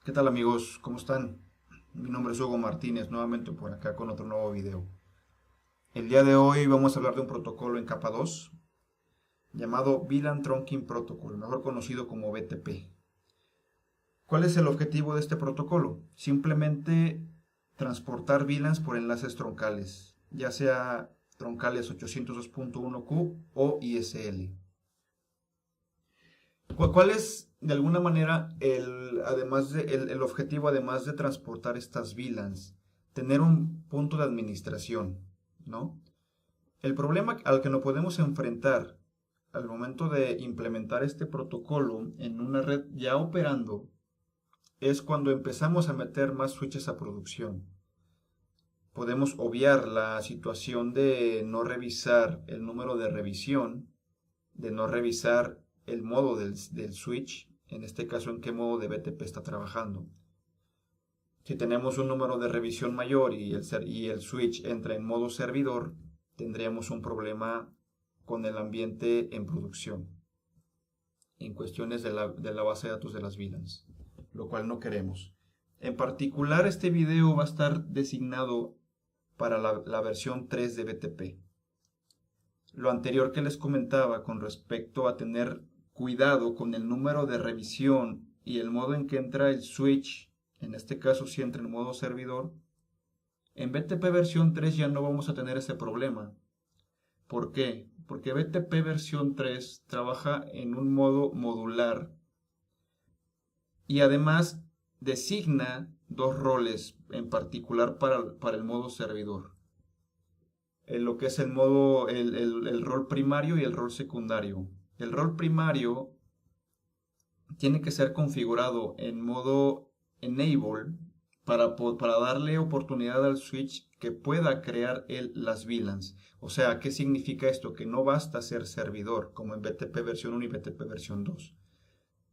¿Qué tal amigos? ¿Cómo están? Mi nombre es Hugo Martínez, nuevamente por acá con otro nuevo video. El día de hoy vamos a hablar de un protocolo en capa 2 llamado VLAN Trunking Protocol, mejor conocido como BTP. ¿Cuál es el objetivo de este protocolo? Simplemente transportar VLANs por enlaces troncales, ya sea troncales 802.1Q o ISL. ¿Cuál es, de alguna manera, el objetivo, además de transportar estas VLANs? Tener un punto de administración, ¿no? El problema al que nos podemos enfrentar al momento de implementar este protocolo en una red ya operando es cuando empezamos a meter más switches a producción. Podemos obviar la situación de no revisar el número de revisión, de no revisar el modo del switch, en este caso en qué modo de BTP está trabajando. Si tenemos un número de revisión mayor y el switch entra en modo servidor, tendríamos un problema con el ambiente en producción, en cuestiones de la base de datos de las VLANs, lo cual no queremos. En particular, este video va a estar designado para la versión 3 de BTP. Lo anterior que les comentaba con respecto a tener cuidado con el número de revisión y el modo en que entra el switch, en este caso si entra en modo servidor, en BTP versión 3 ya no vamos a tener ese problema. ¿Por qué? Porque BTP versión 3 trabaja en un modo modular y además designa dos roles en particular para el modo servidor. Lo que es el rol primario y el rol secundario. El rol primario tiene que ser configurado en modo enable para darle oportunidad al switch que pueda crear las VLANs. O sea, ¿qué significa esto? Que no basta ser servidor, como en BTP versión 1 y BTP versión 2,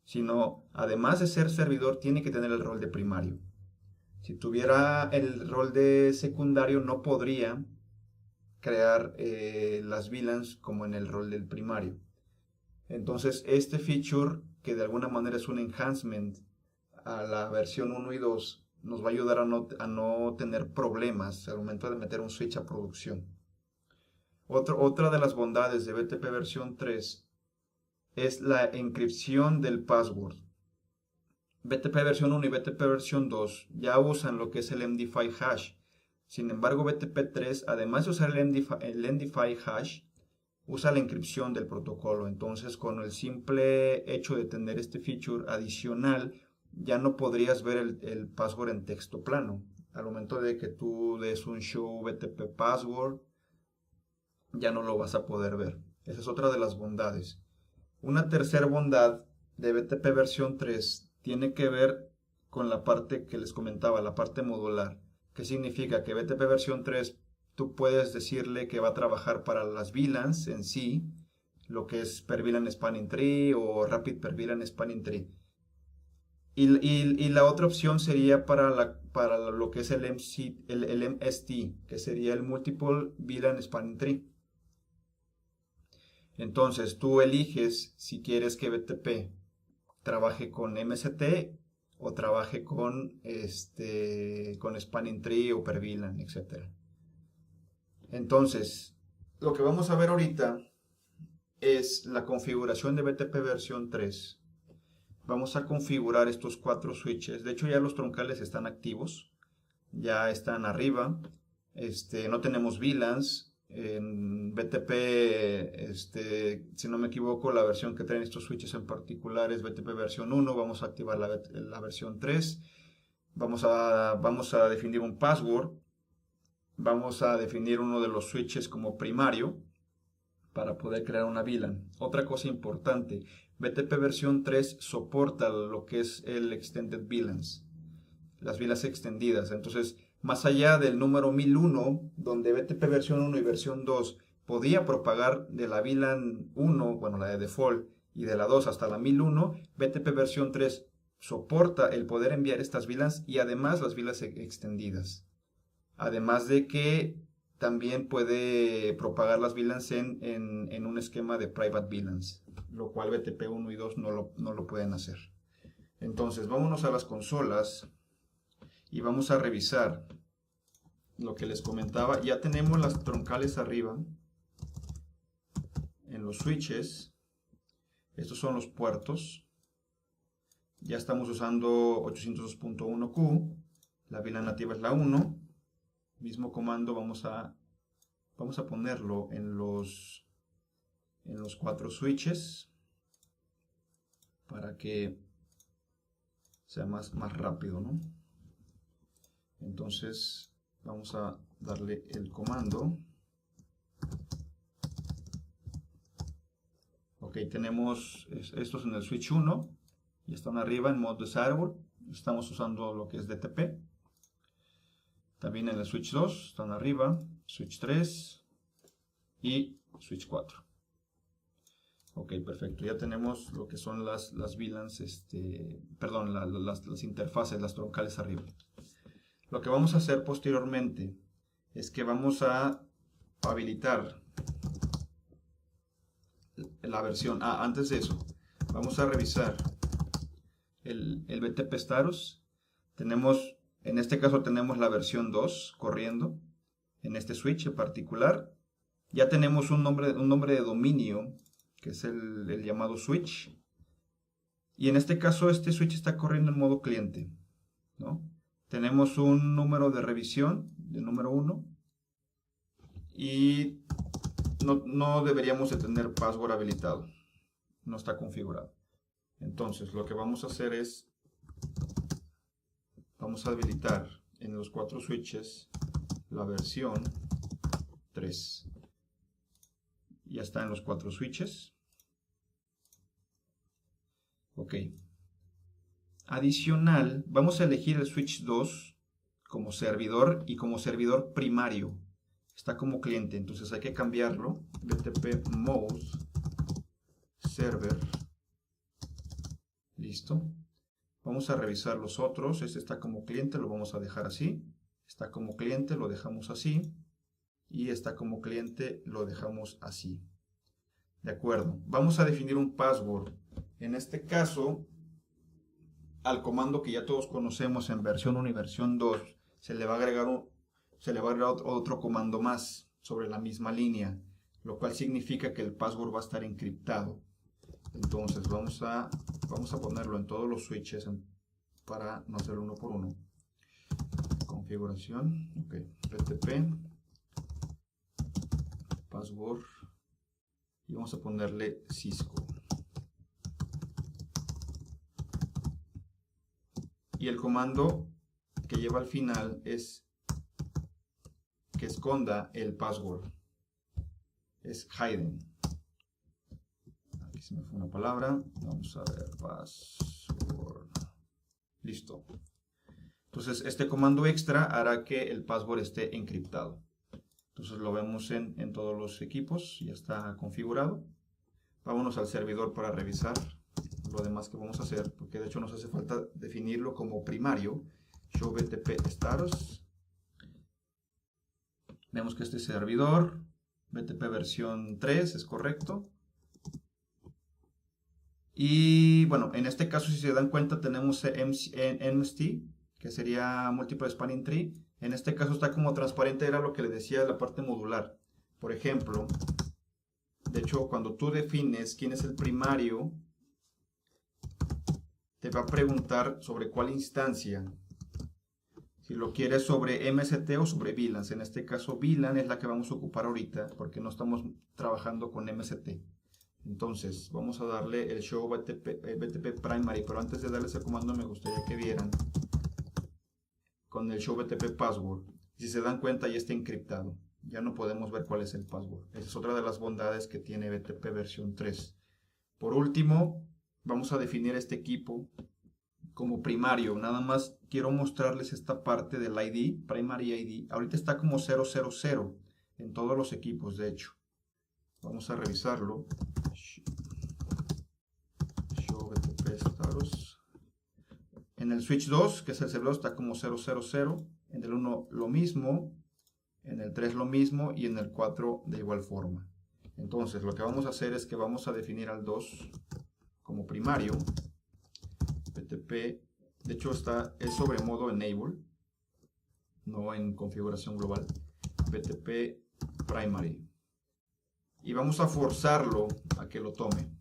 sino además de ser servidor tiene que tener el rol de primario. Si tuviera el rol de secundario no podría crear las VLANs como en el rol del primario. Entonces, este feature, que de alguna manera es un enhancement a la versión 1 y 2, nos va a ayudar a no tener problemas al momento de meter un switch a producción. Otra de las bondades de BTP versión 3 es la encripción del password. BTP versión 1 y BTP versión 2 ya usan lo que es el MD5 hash. Sin embargo, BTP 3, además de usar el MD5 hash, usa la encripción del protocolo. Entonces, con el simple hecho de tener este feature adicional, ya no podrías ver el password en texto plano. Al momento de que tú des un show BTP password, ya no lo vas a poder ver. Esa es otra de las bondades. Una tercera bondad de BTP versión 3 tiene que ver con la parte que les comentaba, la parte modular. ¿Qué significa? Que BTP versión 3 tú puedes decirle que va a trabajar para las VLANs en sí, lo que es per VLAN Spanning Tree o Rapid per VLAN Spanning Tree. Y la otra opción sería para lo que es el MST, que sería el Multiple VLAN Spanning Tree. Entonces tú eliges si quieres que BTP trabaje con MST o trabaje con Spanning Tree o per VLAN, etc. Entonces, lo que vamos a ver ahorita es la configuración de BTP versión 3. Vamos a configurar estos cuatro switches. De hecho, ya los troncales están activos, ya están arriba. No tenemos VLANs. En BTP, si no me equivoco, la versión que traen estos switches en particular es BTP versión 1. Vamos a activar la versión 3. Vamos a definir un password. Vamos a definir uno de los switches como primario para poder crear una VLAN. Otra cosa importante, BTP versión 3 soporta lo que es el Extended VLANs, las VLANs extendidas. Entonces, más allá del número 1001, donde BTP versión 1 y versión 2 podía propagar de la VLAN 1, bueno, la de default, y de la 2 hasta la 1001, BTP versión 3 soporta el poder enviar estas VLANs y además las VLANs extendidas. Además de que también puede propagar las VLANs en un esquema de private VLANs, lo cual BTP 1 y 2 no lo pueden hacer. Entonces, vámonos a las consolas y vamos a revisar lo que les comentaba. Ya tenemos las troncales arriba en los switches. Estos son los puertos. Ya estamos usando 802.1Q. La VLAN nativa es la 1. Mismo comando vamos a ponerlo en los 4 switches para que sea más rápido, ¿no? Entonces vamos a darle el comando. Ok, tenemos estos en el switch 1 y están arriba en modo desirable. Estamos usando lo que es DTP. También en el switch 2 están arriba, switch 3 y switch 4. Ok, perfecto. Ya tenemos lo que son las VLANs, perdón, las interfaces, las troncales arriba. Lo que vamos a hacer posteriormente es que vamos a habilitar la versión. Antes de eso, vamos a revisar el BTP status. En este caso tenemos la versión 2 corriendo en este switch en particular. Ya tenemos un nombre de dominio que es el llamado switch. Y en este caso este switch está corriendo en modo cliente, ¿no? Tenemos un número de revisión de número 1 y no deberíamos de tener password habilitado, no está configurado. Entonces lo que vamos a hacer es, vamos a habilitar en los 4 switches la versión 3. Ya está en los 4 switches. Ok. Adicional, vamos a elegir el switch 2 como servidor y como servidor primario. Está como cliente, entonces hay que cambiarlo. BTP mode server. Listo. Vamos a revisar los otros. Este está como cliente, lo vamos a dejar así. Está como cliente, lo dejamos así. Y está como cliente, lo dejamos así. De acuerdo. Vamos a definir un password. En este caso, al comando que ya todos conocemos en versión 1 y versión 2, se le va a agregar otro comando más sobre la misma línea, lo cual significa que el password va a estar encriptado. Entonces vamos a ponerlo en todos los switches para no hacerlo uno por uno. Configuración, ok, BTP, password, y vamos a ponerle Cisco. Y el comando que lleva al final es que esconda el password. Es hidden. Aquí se me fue una palabra. Vamos a ver, password. Listo. Entonces este comando extra hará que el password esté encriptado. Entonces lo vemos en todos los equipos. Ya está configurado. Vámonos al servidor para revisar lo demás que vamos a hacer, porque de hecho nos hace falta definirlo como primario. Show BTP status. Vemos que este servidor BTP versión 3 es correcto. Y bueno, en este caso, si se dan cuenta, tenemos MST, que sería Multiple Spanning Tree. En este caso está como transparente, era lo que le decía de la parte modular. Por ejemplo, de hecho, cuando tú defines quién es el primario, te va a preguntar sobre cuál instancia. Si lo quieres sobre MST o sobre VLANs. En este caso VLAN es la que vamos a ocupar ahorita porque no estamos trabajando con MST. Entonces vamos a darle el show BTP primary, pero antes de darle ese comando me gustaría que vieran con el show BTP password. Si se dan cuenta ya está encriptado. Ya no podemos ver cuál es el password. Esa es otra de las bondades que tiene BTP versión 3. Por último, vamos a definir este equipo como primario. Nada más quiero mostrarles esta parte del ID, primary ID. Ahorita está como 000 en todos los equipos, de hecho. Vamos a revisarlo. Show BTP status. En el switch 2, que es el servidor, está como 000. En el 1 lo mismo. En el 3 lo mismo. Y en el 4 de igual forma. Entonces lo que vamos a hacer es que vamos a definir al 2 como primario. BTP BTP, de hecho es sobre modo enable, no en configuración global, BTP primary. Y vamos a forzarlo a que lo tome.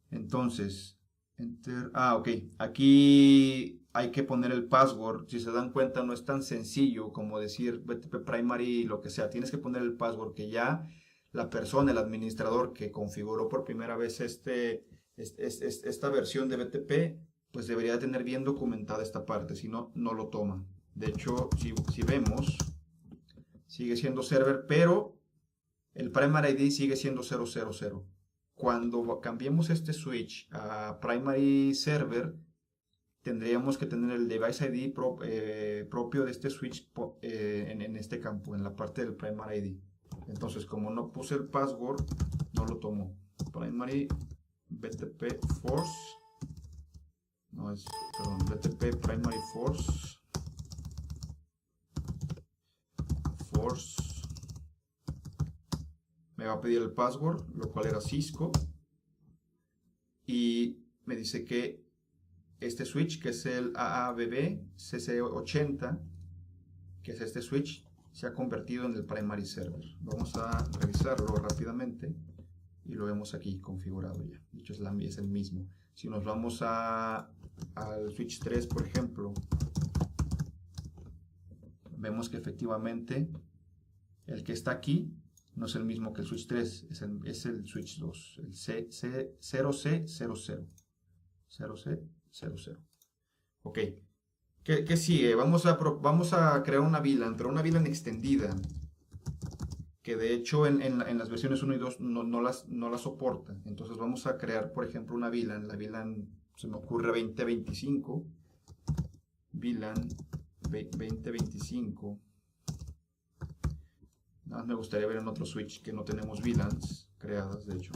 Entonces, enter, ok, aquí hay que poner el password. Si se dan cuenta, no es tan sencillo como decir BTP primary, lo que sea. Tienes que poner el password que ya la persona, el administrador que configuró por primera vez esta versión de BTP, pues debería tener bien documentada esta parte, si no, no lo toma. De hecho, si vemos, sigue siendo server, pero el primary ID sigue siendo 000. Cuando cambiemos este switch a primary server, tendríamos que tener el device ID propio de este switch en este campo, en la parte del primary ID. Entonces, como no puse el password, no lo tomó. Primary BTP force, no es, perdón, BTP primary force, me va a pedir el password, lo cual era Cisco, y me dice que este switch, que es el AABB CC80, que es este switch, se ha convertido en el primary server. Vamos a revisarlo rápidamente y lo vemos aquí configurado ya. De hecho es el mismo. Si nos vamos al switch 3, por ejemplo, vemos que efectivamente el que está aquí no es el mismo que el switch 3, es el switch 2, el 0C00. 0C00. Ok. ¿Qué sigue? Vamos a crear una VLAN, pero una VLAN extendida, que de hecho en las versiones 1 y 2 no la soporta. Entonces vamos a crear, por ejemplo, una VLAN. La VLAN se me ocurre 2025. VLAN 2025. Nada más me gustaría ver en otro switch que no tenemos VLANs creadas, de hecho.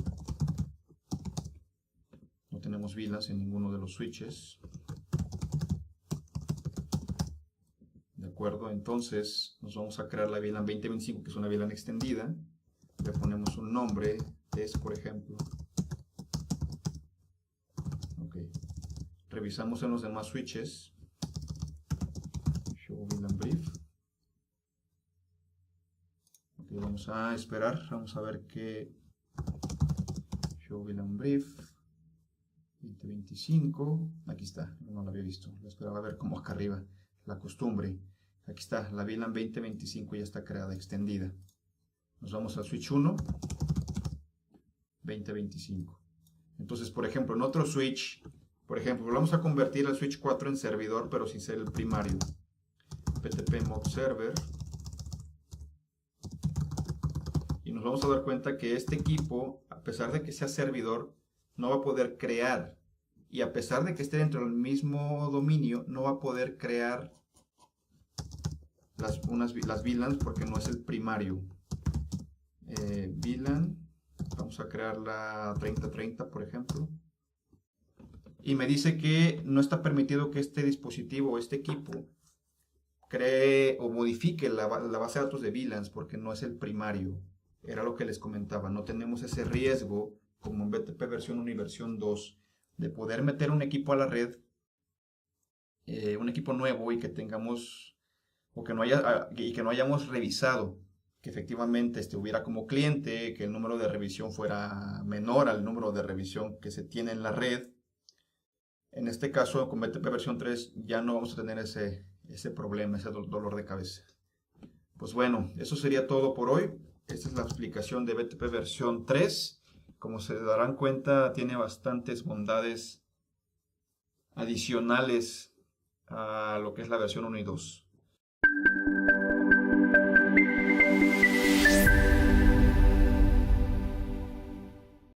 No tenemos VLANs en ninguno de los switches. De acuerdo, entonces nos vamos a crear la VLAN 2025, que es una VLAN extendida. Le ponemos un nombre, test por ejemplo. Ok. Revisamos en los demás switches. Show VLAN brief. Ok, vamos a esperar, vamos a ver qué. Show VLAN brief 2025. Aquí está, no lo había visto. Lo esperaba ver como acá arriba, la costumbre. Aquí está, la VLAN 2025 ya está creada, extendida. Nos vamos al switch 1, 2025. Entonces, por ejemplo, en otro switch, por ejemplo, vamos a convertir al switch 4 en servidor, pero sin ser el primario. PTP mod server. Y nos vamos a dar cuenta que este equipo, a pesar de que sea servidor, no va a poder crear. Y a pesar de que esté dentro del mismo dominio, no va a poder crear las VLANs porque no es el primario. VLAN, vamos a crear la 3030 por ejemplo, y me dice que no está permitido que este dispositivo o este equipo cree o modifique la base de datos de VLANs porque no es el primario. Era lo que les comentaba, no tenemos ese riesgo como en BTP versión 1 y versión 2 de poder meter un equipo a la red, un equipo nuevo, y que tengamos o que no hayamos revisado que efectivamente hubiera como cliente, que el número de revisión fuera menor al número de revisión que se tiene en la red. En este caso, con BTP versión 3 ya no vamos a tener ese problema, ese dolor de cabeza. Pues bueno, eso sería todo por hoy. Esta es la explicación de BTP versión 3. Como se darán cuenta, tiene bastantes bondades adicionales a lo que es la versión 1 y 2.